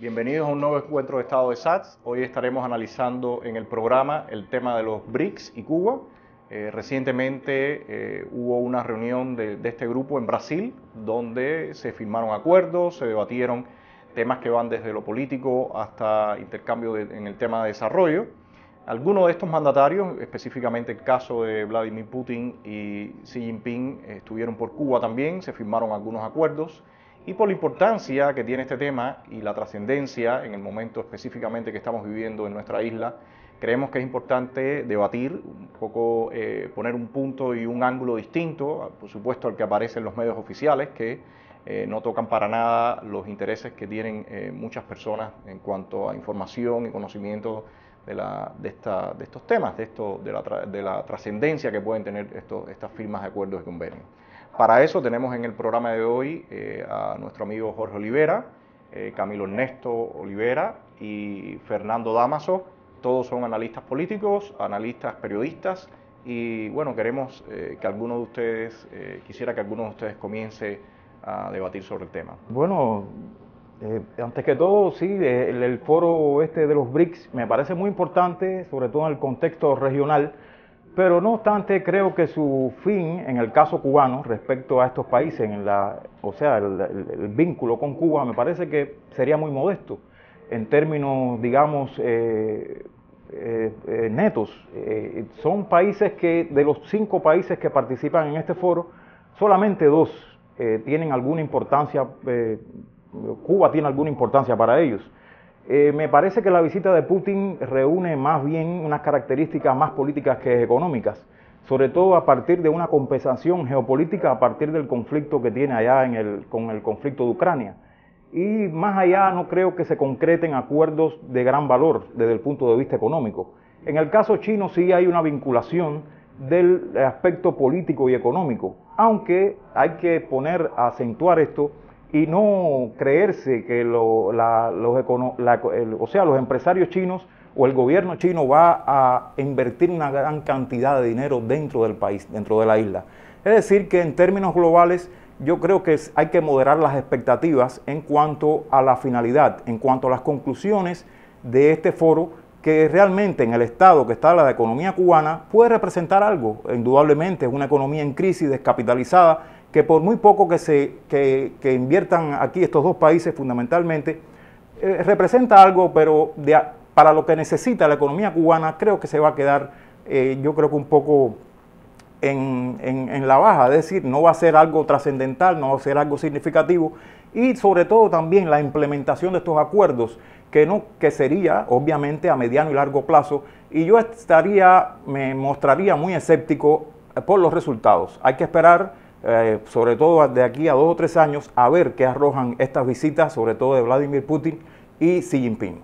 Bienvenidos a un nuevo encuentro de Estado de SATS. Hoy estaremos analizando en el programa el tema de los BRICS y Cuba. Recientemente hubo una reunión de este grupo en Brasil donde se firmaron acuerdos, se debatieron temas que van desde lo político hasta intercambio en el tema de desarrollo. Algunos de estos mandatarios, específicamente el caso de Vladimir Putin y Xi Jinping, estuvieron por Cuba también, se firmaron algunos acuerdos. Y por la importancia que tiene este tema y la trascendencia en el momento específicamente que estamos viviendo en nuestra isla, creemos que es importante debatir, un poco poner un punto y un ángulo distinto, por supuesto al que aparece en los medios oficiales, que no tocan para nada los intereses que tienen muchas personas en cuanto a información y conocimiento de estos temas, de la trascendencia que pueden tener estas firmas de acuerdos y convenios. Para eso tenemos en el programa de hoy a nuestro amigo Jorge Olivera, Camilo Ernesto Olivera y Fernando Damaso. Todos son analistas políticos, analistas periodistas y bueno, queremos que alguno de ustedes, quisiera que alguno de ustedes comience a debatir sobre el tema. Bueno, antes que todo, sí, el foro de los BRICS me parece muy importante, sobre todo en el contexto regional. Pero no obstante, creo que su fin, en el caso cubano, respecto a estos países, el vínculo con Cuba, me parece que sería muy modesto, en términos, digamos, netos. Son países que, de los 5 países que participan en este foro, solamente 2 tienen alguna importancia, Cuba tiene alguna importancia para ellos. Me parece que la visita de Putin reúne más bien unas características más políticas que económicas, sobre todo a partir de una compensación geopolítica a partir del conflicto que tiene allá con el conflicto de Ucrania. Y más allá no creo que se concreten acuerdos de gran valor desde el punto de vista económico. En el caso chino sí hay una vinculación del aspecto político y económico, aunque hay que acentuar esto y no creerse que los empresarios chinos o el gobierno chino va a invertir una gran cantidad de dinero dentro del país, dentro de la isla. Es decir, que en términos globales yo creo que hay que moderar las expectativas en cuanto a la finalidad, en cuanto a las conclusiones de este foro, que realmente en el estado que está la economía cubana puede representar algo. Indudablemente es una economía en crisis, descapitalizada, que por muy poco que inviertan aquí estos 2 países fundamentalmente, representa algo, pero para lo que necesita la economía cubana creo que se va a quedar, yo creo que un poco en la baja, es decir, no va a ser algo trascendental, no va a ser algo significativo, y sobre todo también la implementación de estos acuerdos, que sería obviamente a mediano y largo plazo, y yo me mostraría muy escéptico por los resultados. Hay que esperar, sobre todo de aquí a 2 o 3 años, a ver qué arrojan estas visitas, sobre todo de Vladimir Putin y Xi Jinping.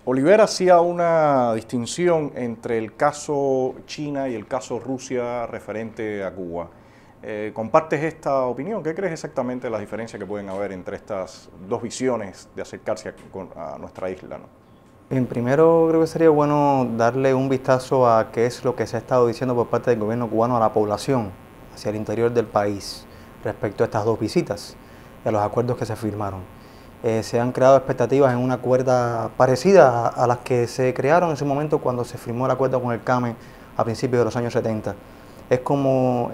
Olivera hacía una distinción entre el caso China y el caso Rusia referente a Cuba. ¿Compartes esta opinión? ¿Qué crees exactamente de las diferencias que pueden haber entre estas 2 visiones de acercarse a nuestra isla, ¿no? Bien, primero creo que sería bueno darle un vistazo a qué es lo que se ha estado diciendo por parte del gobierno cubano a la población hacia el interior del país respecto a estas 2 visitas y a los acuerdos que se firmaron. Se han creado expectativas en una cuerda parecida a las que se crearon en su momento cuando se firmó el acuerdo con el CAME a principios de los años 70. Es como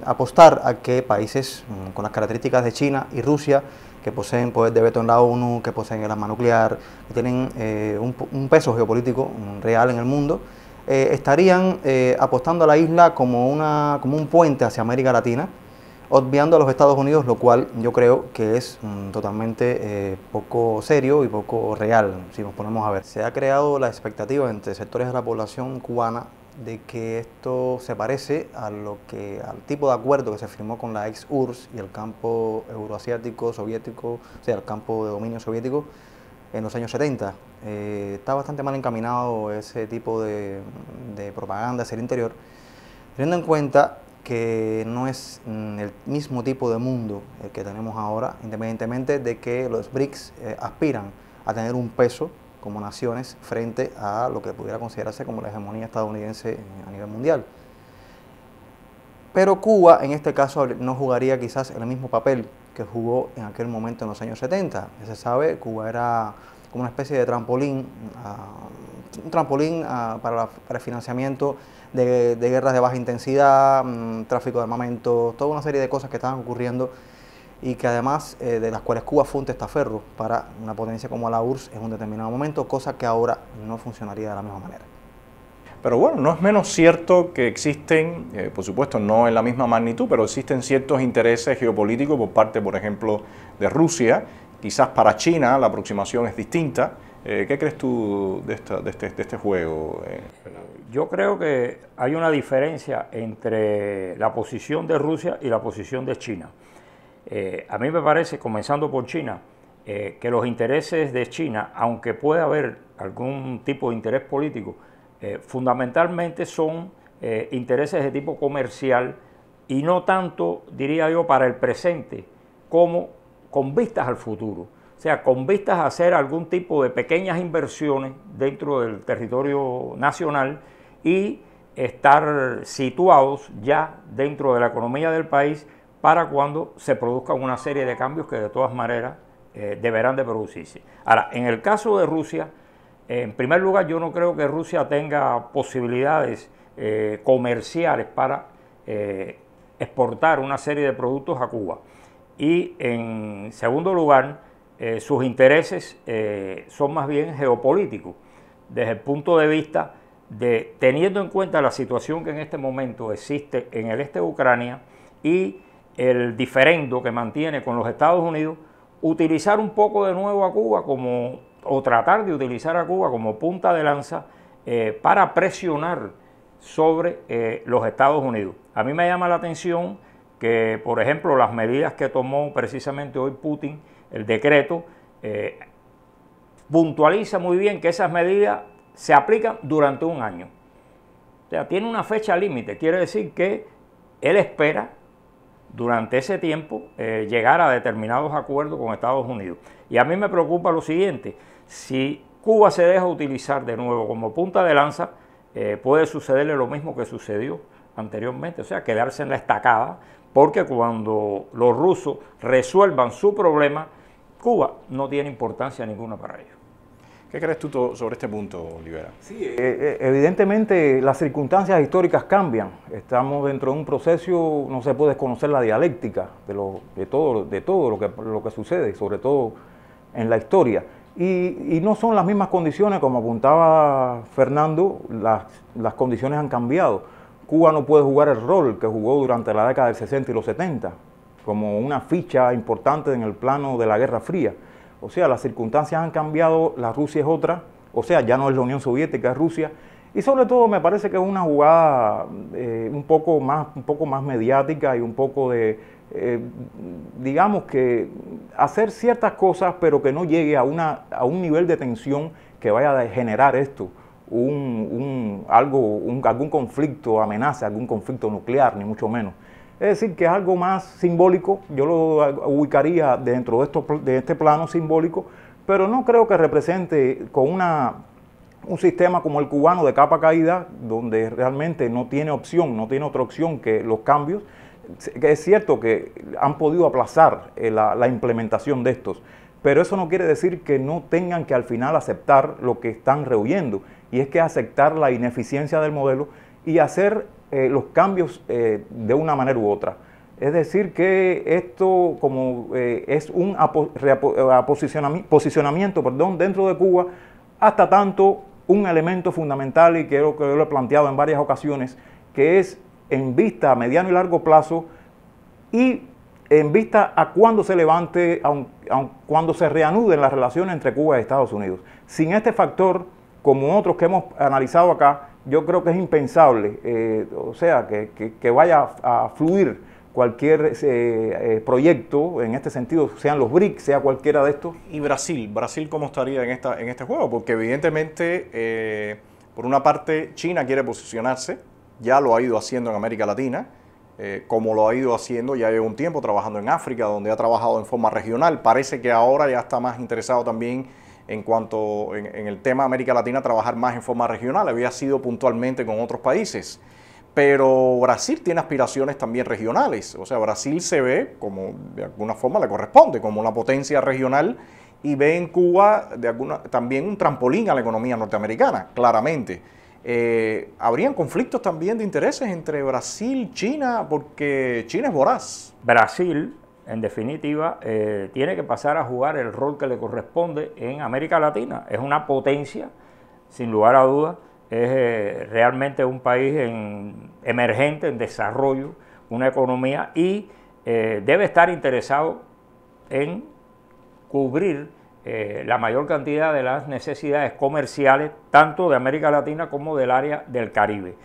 apostar a que países con las características de China y Rusia, que poseen poder de veto en la ONU, que poseen el arma nuclear, que tienen un peso geopolítico real en el mundo, estarían apostando a la isla como un puente hacia América Latina, obviando a los Estados Unidos, lo cual yo creo que es totalmente poco serio y poco real, si nos ponemos a ver. Se ha creado la expectativa entre sectores de la población cubana de que esto se parece al tipo de acuerdo que se firmó con la ex URSS y el campo euroasiático, soviético, o sea, el campo de dominio soviético en los años 70. Está bastante mal encaminado ese tipo de propaganda hacia el interior, teniendo en cuenta que no es el mismo tipo de mundo el que tenemos ahora, independientemente de que los BRICS aspiran a tener un peso como naciones frente a lo que pudiera considerarse como la hegemonía estadounidense a nivel mundial. Pero Cuba en este caso no jugaría quizás el mismo papel que jugó en aquel momento en los años 70. Ya se sabe, Cuba era como una especie de trampolín, para el financiamiento de guerras de baja intensidad, tráfico de armamento, toda una serie de cosas que estaban ocurriendo y que además de las cuales Cuba fue un testaferro para una potencia como la URSS en un determinado momento, cosa que ahora no funcionaría de la misma manera. Pero bueno, no es menos cierto que existen, por supuesto no en la misma magnitud, pero existen ciertos intereses geopolíticos por parte, por ejemplo, de Rusia. Quizás para China la aproximación es distinta. ¿Qué crees tú de este juego? Yo creo que hay una diferencia entre la posición de Rusia y la posición de China. A mí me parece, comenzando por China, que los intereses de China, aunque pueda haber algún tipo de interés político, fundamentalmente son intereses de tipo comercial y no tanto, diría yo, para el presente como con vistas al futuro. O sea, con vistas a hacer algún tipo de pequeñas inversiones dentro del territorio nacional y estar situados ya dentro de la economía del país para cuando se produzcan una serie de cambios que de todas maneras deberán de producirse. Ahora, en el caso de Rusia, en primer lugar, yo no creo que Rusia tenga posibilidades comerciales para exportar una serie de productos a Cuba. Y en segundo lugar, sus intereses son más bien geopolíticos, desde el punto de vista de, teniendo en cuenta la situación que en este momento existe en el este de Ucrania y el diferendo que mantiene con los Estados Unidos, utilizar un poco de nuevo a Cuba o tratar de utilizar a Cuba como punta de lanza para presionar sobre los Estados Unidos. A mí me llama la atención que, por ejemplo, las medidas que tomó precisamente hoy Putin, el decreto, puntualiza muy bien que esas medidas se aplican durante un año. O sea, tiene una fecha límite, quiere decir que él espera durante ese tiempo llegar a determinados acuerdos con Estados Unidos. Y a mí me preocupa lo siguiente: si Cuba se deja utilizar de nuevo como punta de lanza, puede sucederle lo mismo que sucedió anteriormente, o sea, quedarse en la estacada, porque cuando los rusos resuelvan su problema, Cuba no tiene importancia ninguna para ellos. ¿Qué crees tú sobre este punto, Olivera? Sí, evidentemente las circunstancias históricas cambian. Estamos dentro de un proceso, no se puede desconocer la dialéctica de todo lo que sucede, sobre todo en la historia. Y no son las mismas condiciones, como apuntaba Fernando, las condiciones han cambiado. Cuba no puede jugar el rol que jugó durante la década del 60 y los 70, como una ficha importante en el plano de la Guerra Fría. O sea, las circunstancias han cambiado, la Rusia es otra, o sea, ya no es la Unión Soviética, es Rusia. Y sobre todo me parece que es una jugada un poco más mediática y un poco de, digamos que hacer ciertas cosas, pero que no llegue a un nivel de tensión que vaya a generar esto, algún conflicto, amenaza, algún conflicto nuclear, ni mucho menos. Es decir, que es algo más simbólico, yo lo ubicaría dentro de este plano simbólico, pero no creo que represente con un sistema como el cubano de capa caída, donde realmente no tiene opción, no tiene otra opción que los cambios. Es cierto que han podido aplazar la implementación de estos, pero eso no quiere decir que no tengan que al final aceptar lo que están rehuyendo, y es que aceptar la ineficiencia del modelo y hacer los cambios de una manera u otra. Es decir, que esto es un posicionamiento dentro de Cuba, hasta tanto un elemento fundamental, y creo que lo he planteado en varias ocasiones, que es en vista a mediano y largo plazo y en vista a cuando se levante, cuando se reanuden las relaciones entre Cuba y Estados Unidos. Sin este factor, como otros que hemos analizado acá, yo creo que es impensable, o sea, que vaya a fluir cualquier proyecto en este sentido, sean los BRICS, sea cualquiera de estos. ¿Y Brasil cómo estaría en este juego? Porque evidentemente, por una parte, China quiere posicionarse, ya lo ha ido haciendo en América Latina, como lo ha ido haciendo ya lleva un tiempo trabajando en África, donde ha trabajado en forma regional. Parece que ahora ya está más interesado también en el tema América Latina, trabajar más en forma regional. Había sido puntualmente con otros países. pero Brasil tiene aspiraciones también regionales. O sea, Brasil se ve como, de alguna forma le corresponde, como una potencia regional y ve en Cuba también un trampolín a la economía norteamericana, claramente. ¿Habrían conflictos también de intereses entre Brasil y China? Porque China es voraz. Brasil, en definitiva, tiene que pasar a jugar el rol que le corresponde en América Latina. Es una potencia, sin lugar a dudas. Es realmente un país emergente, en desarrollo, una economía, y debe estar interesado en cubrir la mayor cantidad de las necesidades comerciales, tanto de América Latina como del área del Caribe.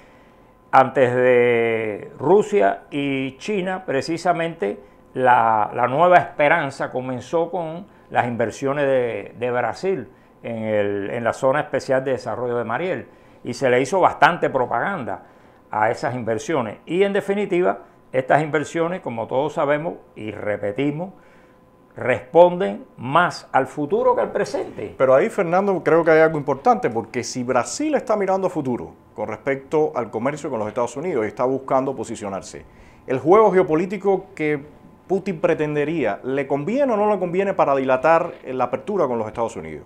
Antes de Rusia y China, precisamente, la nueva esperanza comenzó con las inversiones de Brasil en la Zona Especial de Desarrollo de Mariel, y se le hizo bastante propaganda a esas inversiones. Y en definitiva, estas inversiones, como todos sabemos y repetimos, responden más al futuro que al presente. Pero ahí, Fernando, creo que hay algo importante, porque si Brasil está mirando a futuro con respecto al comercio con los Estados Unidos y está buscando posicionarse, el juego geopolítico que Putin pretendería, ¿le conviene o no le conviene para dilatar la apertura con los Estados Unidos?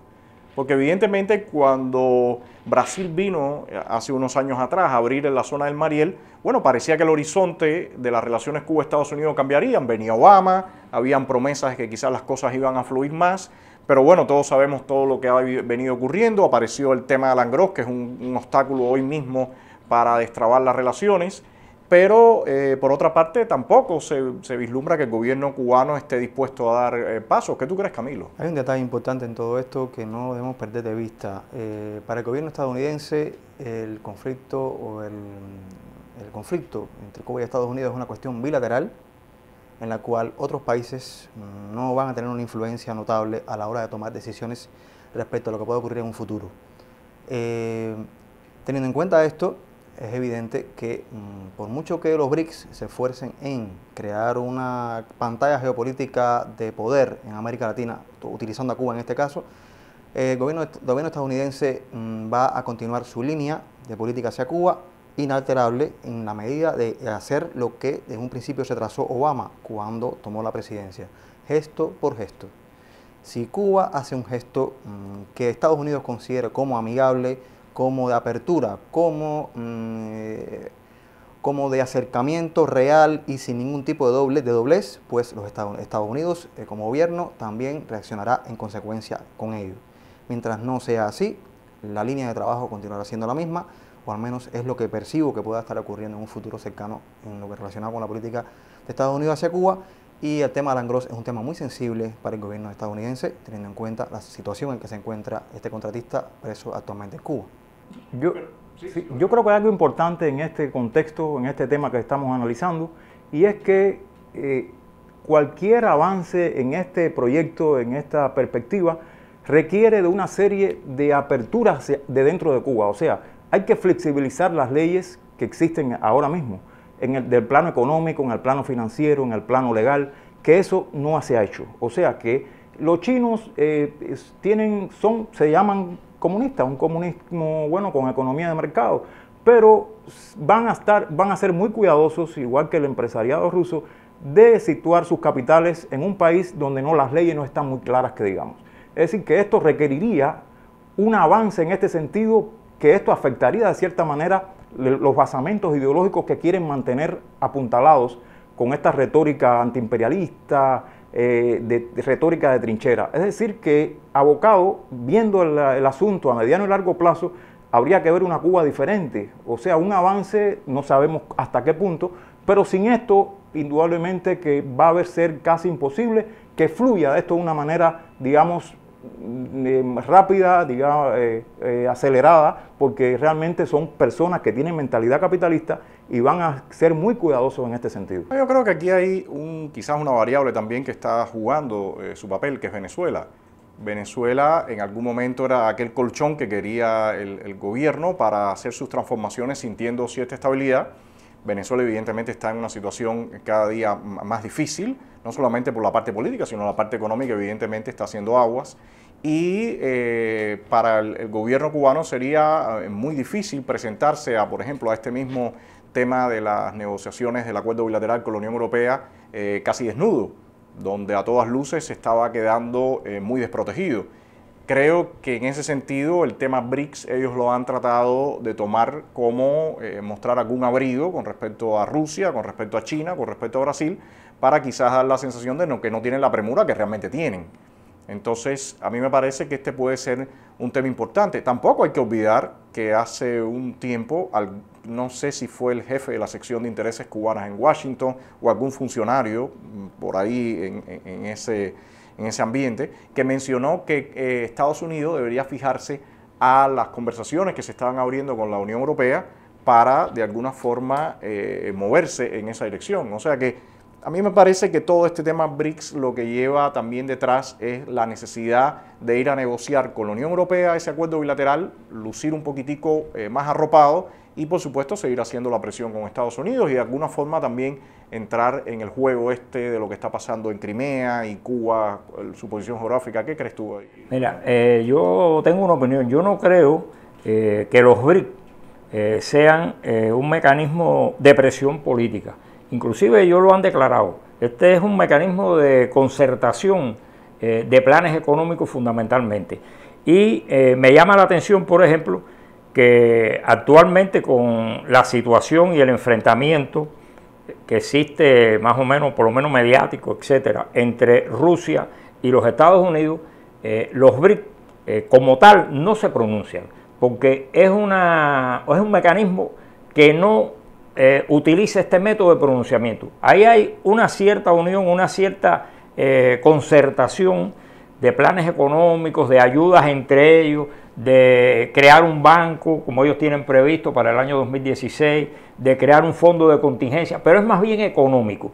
Porque evidentemente cuando Brasil vino hace unos años atrás a abrir en la zona del Mariel, bueno, parecía que el horizonte de las relaciones Cuba-Estados Unidos cambiarían. Venía Obama, habían promesas de que quizás las cosas iban a fluir más, pero bueno, todos sabemos todo lo que ha venido ocurriendo. Apareció el tema de Alan Gross, que es un obstáculo hoy mismo para destrabar las relaciones. Pero, por otra parte, tampoco se vislumbra que el gobierno cubano esté dispuesto a dar pasos. ¿Qué tú crees, Camilo? Hay un detalle importante en todo esto que no debemos perder de vista. Para el gobierno estadounidense, el conflicto entre Cuba y Estados Unidos es una cuestión bilateral en la cual otros países no van a tener una influencia notable a la hora de tomar decisiones respecto a lo que puede ocurrir en un futuro. Teniendo en cuenta esto, es evidente que por mucho que los BRICS se esfuercen en crear una pantalla geopolítica de poder en América Latina, utilizando a Cuba en este caso, el gobierno estadounidense va a continuar su línea de política hacia Cuba inalterable en la medida de hacer lo que en un principio se trazó Obama cuando tomó la presidencia, gesto por gesto. Si Cuba hace un gesto que Estados Unidos considera como amigable, como de apertura, como de acercamiento real y sin ningún tipo de doblez, pues los Estados Unidos como gobierno también reaccionará en consecuencia con ello. Mientras no sea así, la línea de trabajo continuará siendo la misma, o al menos es lo que percibo que pueda estar ocurriendo en un futuro cercano en lo que relacionado con la política de Estados Unidos hacia Cuba. Y el tema de Alan Gross es un tema muy sensible para el gobierno estadounidense, teniendo en cuenta la situación en que se encuentra este contratista preso actualmente en Cuba. Yo creo que hay algo importante en este contexto, en este tema que estamos analizando, y es que cualquier avance en este proyecto, en esta perspectiva, requiere de una serie de aperturas de dentro de Cuba. O sea, hay que flexibilizar las leyes que existen ahora mismo, del plano económico, en el plano financiero, en el plano legal, que eso no se ha hecho. O sea que los chinos se llaman comunistas, un comunismo bueno con economía de mercado, pero van a ser muy cuidadosos, igual que el empresariado ruso, de situar sus capitales en un país donde las leyes no están muy claras, que digamos. Es decir, que esto requeriría un avance en este sentido, que esto afectaría de cierta manera los basamentos ideológicos que quieren mantener apuntalados con esta retórica antiimperialista, de retórica de trinchera. Es decir, que abocado, viendo el asunto a mediano y largo plazo, habría que ver una Cuba diferente. O sea, un avance, no sabemos hasta qué punto, pero sin esto, indudablemente que va a ser casi imposible que fluya esto de una manera, digamos, rápida, digamos, acelerada, porque realmente son personas que tienen mentalidad capitalista y van a ser muy cuidadosos en este sentido. Yo creo que aquí hay quizás una variable también que está jugando su papel, que es Venezuela. Venezuela en algún momento era aquel colchón que quería el gobierno para hacer sus transformaciones sintiendo cierta estabilidad. Venezuela evidentemente está en una situación cada día más difícil, no solamente por la parte política, sino la parte económica evidentemente está haciendo aguas. Y para el gobierno cubano sería muy difícil presentarse por ejemplo, a este mismo tema de las negociaciones del acuerdo bilateral con la Unión Europea casi desnudo, donde a todas luces se estaba quedando muy desprotegido. Creo que en ese sentido el tema BRICS ellos lo han tratado de tomar como mostrar algún abrigo con respecto a Rusia, con respecto a China, con respecto a Brasil, para quizás dar la sensación de que no tienen la premura que realmente tienen. Entonces, a mí me parece que este puede ser un tema importante. Tampoco hay que olvidar que hace un tiempo, no sé si fue el jefe de la sección de intereses cubanas en Washington o algún funcionario por ahí en ese ambiente, que mencionó que Estados Unidos debería fijarse a las conversaciones que se estaban abriendo con la Unión Europea para, de alguna forma, moverse en esa dirección. O sea que a mí me parece que todo este tema BRICS lo que lleva también detrás es la necesidad de ir a negociar con la Unión Europea ese acuerdo bilateral, lucir un poquitico más arropado y, por supuesto, seguir haciendo la presión con Estados Unidos y de alguna forma también entrar en el juego de lo que está pasando en Crimea y Cuba, su posición geográfica. ¿Qué crees tú ahí? Mira, yo tengo una opinión. Yo no creo que los BRICS sean un mecanismo de presión política. Inclusive ellos lo han declarado. Este es un mecanismo de concertación de planes económicos fundamentalmente. Y me llama la atención, por ejemplo, que actualmente con la situación y el enfrentamiento que existe más o menos, por lo menos mediático, etcétera, entre Rusia y los Estados Unidos, los BRICS como tal no se pronuncian, porque es un mecanismo que no utiliza este método de pronunciamiento. Ahí hay una cierta unión, una cierta concertación de planes económicos, de ayudas entre ellos, de crear un banco, como ellos tienen previsto para el año 2016, de crear un fondo de contingencia, pero es más bien económico.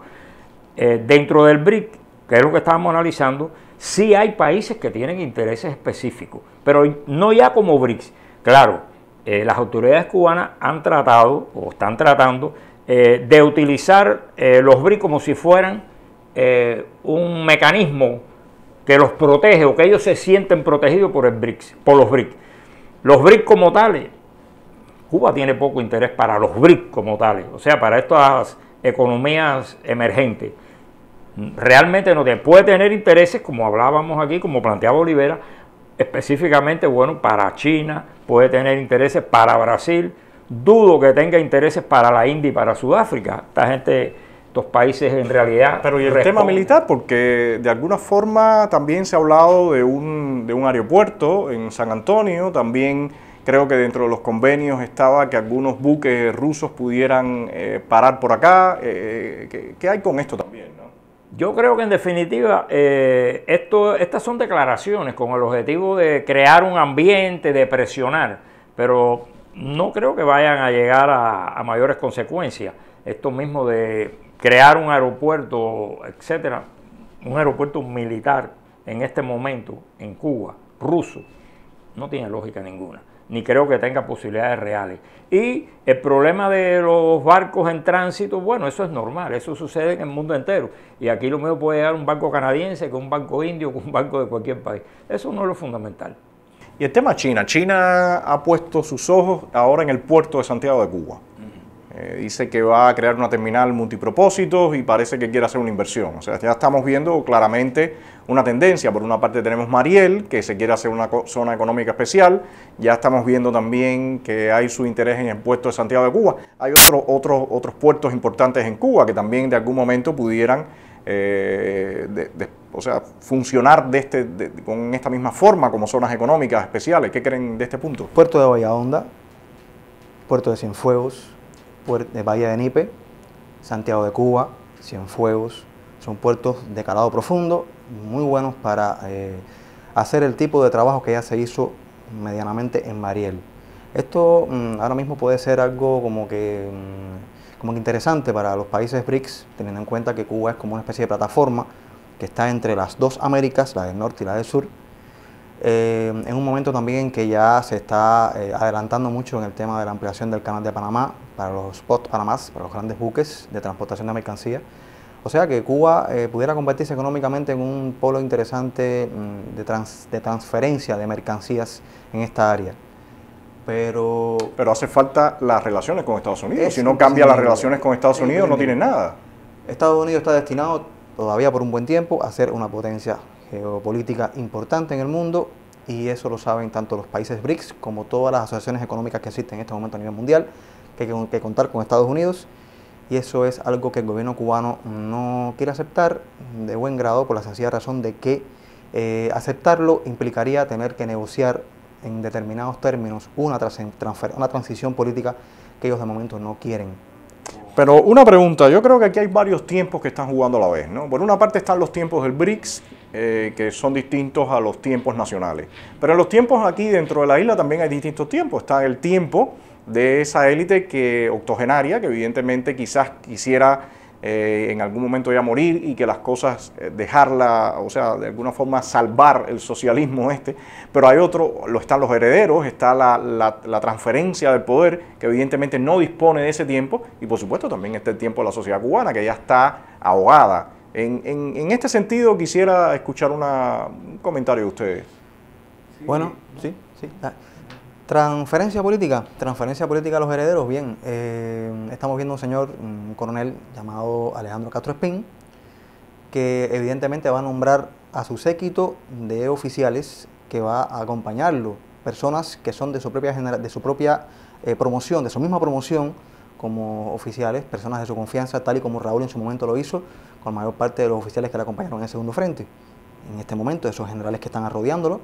Dentro del BRIC, que es lo que estábamos analizando, sí hay países que tienen intereses específicos, pero no ya como BRICS. Claro, las autoridades cubanas han tratado, o están tratando, de utilizar los BRICS como si fueran un mecanismo que los protege o que ellos se sienten protegidos por los BRICS. Los BRICS como tales, Cuba tiene poco interés para los BRICS como tales, o sea, para estas economías emergentes. Realmente no tiene. Puede tener intereses, como hablábamos aquí, como planteaba Olivera, específicamente, bueno, para China, puede tener intereses para Brasil, dudo que tenga intereses para la India y para Sudáfrica. Estos países en realidad... Pero ¿y el tema militar? Porque de alguna forma también se ha hablado de un aeropuerto en San Antonio, también creo que dentro de los convenios estaba que algunos buques rusos pudieran parar por acá. ¿Qué hay con esto también, no? Yo creo que en definitiva estas son declaraciones con el objetivo de crear un ambiente, de presionar, pero no creo que vayan a llegar a mayores consecuencias. Esto mismo de crear un aeropuerto, etcétera, un aeropuerto militar en este momento en Cuba, ruso, no tiene lógica ninguna, ni creo que tenga posibilidades reales. Y el problema de los barcos en tránsito, bueno, eso es normal, eso sucede en el mundo entero. Y aquí lo mismo puede llegar un barco canadiense que un barco indio, que un barco de cualquier país. Eso no es lo fundamental. Y el tema China. China ha puesto sus ojos ahora en el puerto de Santiago de Cuba. Dice que va a crear una terminal multipropósitos y parece que quiere hacer una inversión. O sea, ya estamos viendo claramente una tendencia. Por una parte tenemos Mariel, que se quiere hacer una zona económica especial. Ya estamos viendo también que hay su interés en el puerto de Santiago de Cuba. Hay otros puertos importantes en Cuba que también de algún momento pudieran funcionar con esta misma forma como zonas económicas especiales. ¿Qué creen de este punto? Puerto de Bahía puerto de Cienfuegos, de Bahía de Nipe, Santiago de Cuba, Cienfuegos, son puertos de calado profundo, muy buenos para hacer el tipo de trabajo que ya se hizo medianamente en Mariel. Esto ahora mismo puede ser algo como que interesante para los países BRICS, teniendo en cuenta que Cuba es como una especie de plataforma que está entre las dos Américas, la del norte y la del sur, en un momento también que ya se está adelantando mucho en el tema de la ampliación del canal de Panamá para los spot Panamás, para los grandes buques de transportación de mercancías. O sea que Cuba pudiera convertirse económicamente en un polo interesante de transferencia de mercancías en esta área. pero hace falta las relaciones con Estados Unidos. Es Si no cambia las relaciones con Estados Es Unidos, no tienen nada. Estados Unidos está destinado todavía por un buen tiempo a ser una potencia geopolítica importante en el mundo, y eso lo saben tanto los países BRICS como todas las asociaciones económicas que existen en este momento a nivel mundial, que hay que contar con Estados Unidos, y eso es algo que el gobierno cubano no quiere aceptar de buen grado, por la sencilla razón de que aceptarlo implicaría tener que negociar en determinados términos una transición política que ellos de momento no quieren. Pero una pregunta, yo creo que aquí hay varios tiempos que están jugando a la vez, ¿no? Por una parte están los tiempos del BRICS, que son distintos a los tiempos nacionales. Pero en los tiempos aquí dentro de la isla también hay distintos tiempos. Está el tiempo de esa élite octogenaria, que evidentemente quizás quisiera en algún momento ya morir y que las cosas dejarla, o sea, de alguna forma salvar el socialismo pero hay están los herederos, está la transferencia del poder, que evidentemente no dispone de ese tiempo, y por supuesto también está el tiempo de la sociedad cubana, que ya está ahogada. En este sentido quisiera escuchar un comentario de ustedes. Bueno, sí. Transferencia política a los herederos, bien, estamos viendo un coronel llamado Alejandro Castro Espín, que evidentemente va a nombrar a su séquito de oficiales que va a acompañarlo, personas que son de su propia promoción, de su misma promoción como oficiales, personas de su confianza, tal y como Raúl en su momento lo hizo con la mayor parte de los oficiales que le acompañaron en el segundo frente, en este momento, esos generales que están rodeándolo.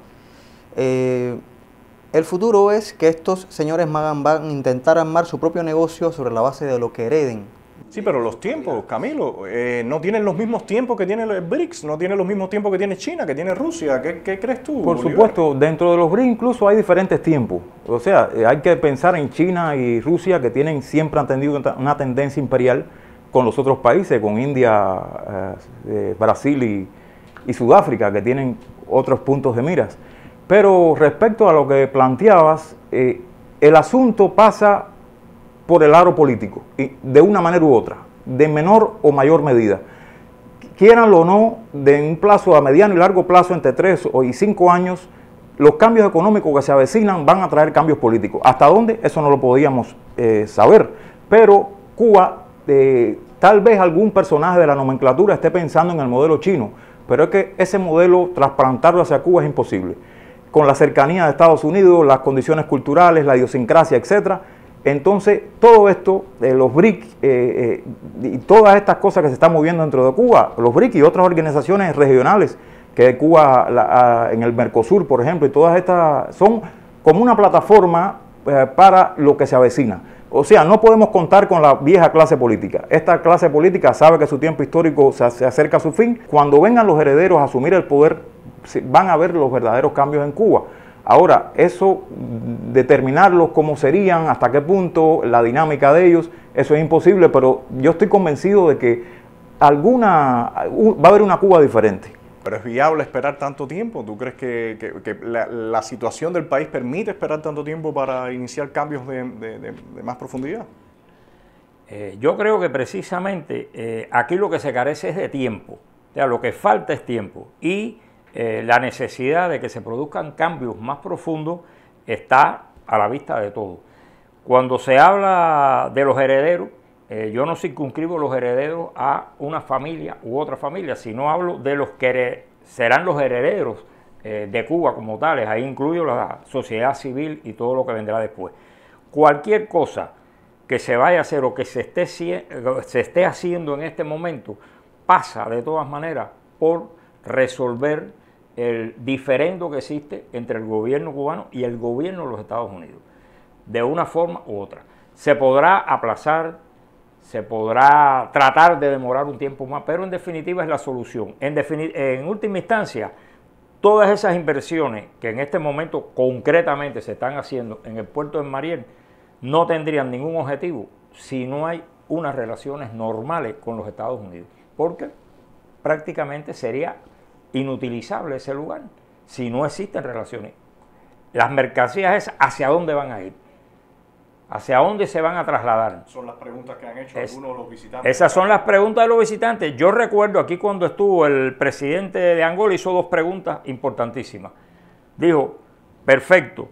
El futuro es que estos señores van a intentar armar su propio negocio sobre la base de lo que hereden. Sí, pero los tiempos, Camilo, no tienen los mismos tiempos que tiene el BRICS, no tienen los mismos tiempos que tiene China, que tiene Rusia. ¿Qué crees tú, Por Bolívar? supuesto, dentro de los BRICS incluso hay diferentes tiempos. O sea, hay que pensar en China y Rusia, que siempre han tenido una tendencia imperial con los otros países, con India, Brasil y Sudáfrica, que tienen otros puntos de miras. Pero respecto a lo que planteabas, el asunto pasa por el aro político, y de una manera u otra, de menor o mayor medida. Quieranlo o no, de un plazo a mediano y largo plazo, entre 3 y 5 años, los cambios económicos que se avecinan van a traer cambios políticos. ¿Hasta dónde? Eso no lo podíamos saber. Pero Cuba, tal vez algún personaje de la nomenclatura esté pensando en el modelo chino, pero es que ese modelo, trasplantarlo hacia Cuba es imposible. Con la cercanía de Estados Unidos, las condiciones culturales, la idiosincrasia, etcétera. Entonces, todo esto, los BRICS y todas estas cosas que se están moviendo dentro de Cuba, los BRICS y otras organizaciones regionales que Cuba, en el Mercosur, por ejemplo, y todas estas son como una plataforma para lo que se avecina. O sea, no podemos contar con la vieja clase política. Esta clase política sabe que su tiempo histórico se acerca a su fin. Cuando vengan los herederos a asumir el poder, van a ver los verdaderos cambios en Cuba. Ahora, eso, determinarlos cómo serían, hasta qué punto, la dinámica de ellos, eso es imposible, pero yo estoy convencido de que va a haber una Cuba diferente. ¿Pero es viable esperar tanto tiempo? ¿Tú crees que la situación del país permite esperar tanto tiempo para iniciar cambios de más profundidad? Yo creo que precisamente aquí lo que se carece es de tiempo. O sea, lo que falta es tiempo. Y la necesidad de que se produzcan cambios más profundos está a la vista de todos. Cuando se habla de los herederos, yo no circunscribo los herederos a una familia u otra familia, sino hablo de los que serán los herederos de Cuba como tales. Ahí incluyo la sociedad civil y todo lo que vendrá después. Cualquier cosa que se vaya a hacer o que se esté haciendo en este momento pasa de todas maneras por resolver el diferendo que existe entre el gobierno cubano y el gobierno de los Estados Unidos, de una forma u otra. Se podrá aplazar, se podrá tratar de demorar un tiempo más, pero en definitiva es la solución. En última instancia, todas esas inversiones que en este momento concretamente se están haciendo en el puerto de Mariel no tendrían ningún objetivo si no hay unas relaciones normales con los Estados Unidos, porque prácticamente sería inutilizable ese lugar si no existen relaciones. Las mercancías es hacia dónde van a ir, hacia dónde se van a trasladar. Son las preguntas que han hecho algunos de los visitantes. Esas son las preguntas de los visitantes. Yo recuerdo aquí cuando estuvo el presidente de Angola, hizo 2 preguntas importantísimas. Dijo, perfecto,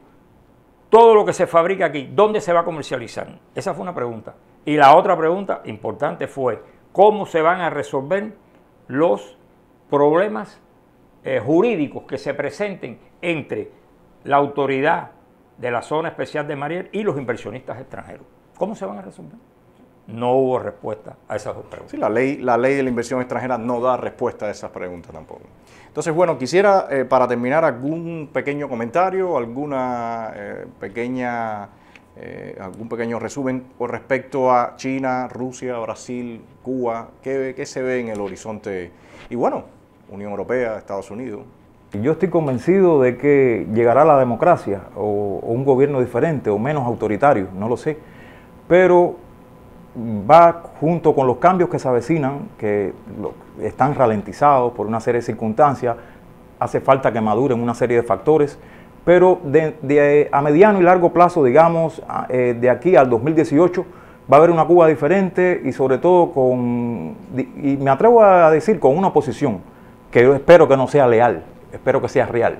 todo lo que se fabrica aquí, ¿dónde se va a comercializar? Esa fue una pregunta. Y la otra pregunta importante fue, ¿cómo se van a resolver los problemas jurídicos que se presenten entre la autoridad de la zona especial de Mariel y los inversionistas extranjeros? ¿Cómo se van a resolver? No hubo respuesta a esas dos preguntas. Sí, la ley de la inversión extranjera no da respuesta a esas preguntas tampoco. Entonces, bueno, quisiera para terminar algún pequeño comentario, algún pequeño resumen con respecto a China, Rusia, Brasil, Cuba, ¿qué se ve en el horizonte? Y bueno, Unión Europea, Estados Unidos. Yo estoy convencido de que llegará la democracia o un gobierno diferente o menos autoritario, no lo sé, pero va junto con los cambios que se avecinan, que están ralentizados por una serie de circunstancias, hace falta que maduren una serie de factores, pero a mediano y largo plazo, digamos, de aquí al 2018, va a haber una Cuba diferente y sobre todo y me atrevo a decir, con una oposición que yo espero que no sea leal, espero que sea real.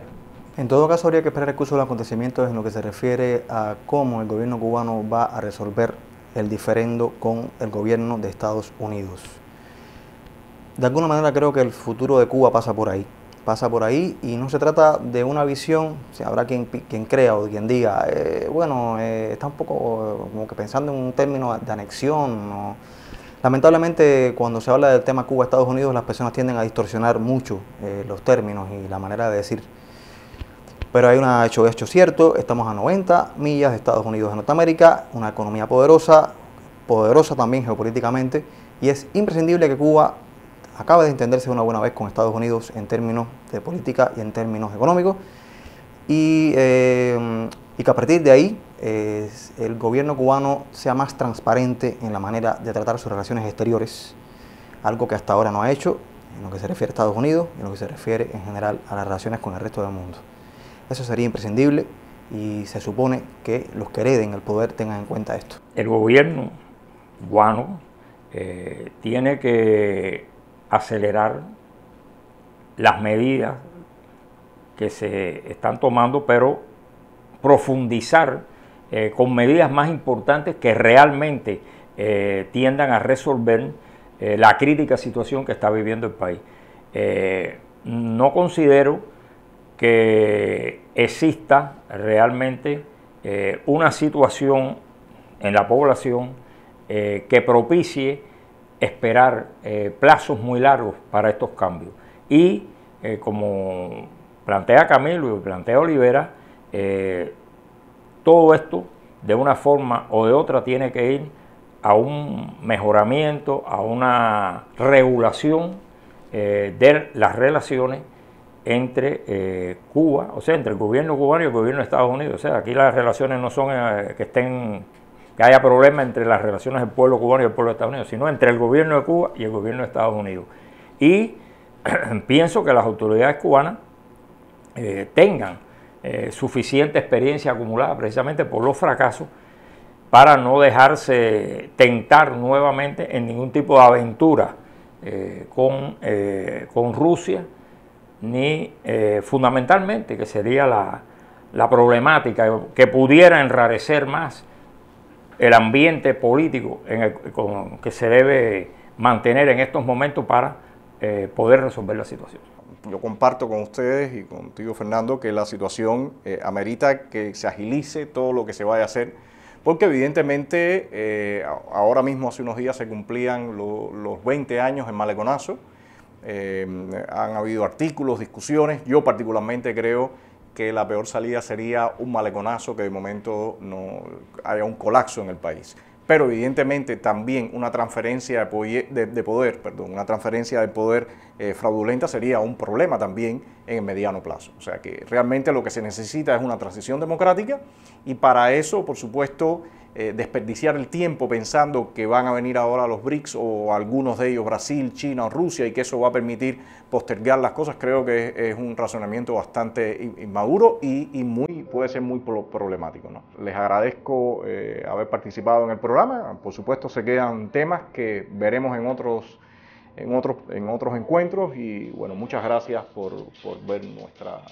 En todo caso, habría que esperar el curso de los acontecimientos en lo que se refiere a cómo el gobierno cubano va a resolver el diferendo con el gobierno de Estados Unidos. De alguna manera creo que el futuro de Cuba pasa por ahí y no se trata de una visión, habrá quien crea o quien diga, está un poco como que pensando en un término de anexión, ¿no? Lamentablemente, cuando se habla del tema Cuba-Estados Unidos, las personas tienden a distorsionar mucho los términos y la manera de decir. Pero hay un hecho cierto, estamos a 90 millas de Estados Unidos en Norteamérica, una economía poderosa también geopolíticamente, y es imprescindible que Cuba acabe de entenderse de una buena vez con Estados Unidos en términos de política y en términos económicos, y que a partir de ahí el gobierno cubano sea más transparente en la manera de tratar sus relaciones exteriores, algo que hasta ahora no ha hecho en lo que se refiere a Estados Unidos y en lo que se refiere en general a las relaciones con el resto del mundo. Eso sería imprescindible y se supone que los que hereden el poder tengan en cuenta esto. El gobierno cubano tiene que acelerar las medidas que se están tomando, pero profundizar con medidas más importantes que realmente tiendan a resolver la crítica situación que está viviendo el país. No considero que exista realmente una situación en la población que propicie esperar plazos muy largos para estos cambios. Y como plantea Camilo y plantea Olivera, todo esto de una forma o de otra tiene que ir a un mejoramiento, a una regulación de las relaciones entre Cuba, o sea, entre el gobierno cubano y el gobierno de Estados Unidos. O sea, aquí las relaciones no son que haya problemas entre las relaciones del pueblo cubano y el pueblo de Estados Unidos, sino entre el gobierno de Cuba y el gobierno de Estados Unidos. Y pienso que las autoridades cubanas tengan suficiente experiencia acumulada precisamente por los fracasos para no dejarse tentar nuevamente en ningún tipo de aventura con Rusia, ni fundamentalmente, que sería la problemática que pudiera enrarecer más el ambiente político que se debe mantener en estos momentos para poder resolver la situación. Yo comparto con ustedes y contigo, Fernando, que la situación amerita que se agilice todo lo que se vaya a hacer, porque evidentemente ahora mismo, hace unos días, se cumplían los 20 años en Maleconazo. Han habido artículos, discusiones. Yo particularmente creo que la peor salida sería un maleconazo, que de momento no haya un colapso en el país. Pero evidentemente también una transferencia de poder, una transferencia de poder fraudulenta sería un problema también en el mediano plazo. O sea que realmente lo que se necesita es una transición democrática, y para eso, por supuesto, desperdiciar el tiempo pensando que van a venir ahora los BRICS o algunos de ellos, Brasil, China o Rusia, y que eso va a permitir postergar las cosas, creo que es un razonamiento bastante inmaduro y puede ser muy problemático, ¿no? Les agradezco haber participado en el programa. Por supuesto, se quedan temas que veremos en otros encuentros, y bueno, muchas gracias por ver nuestra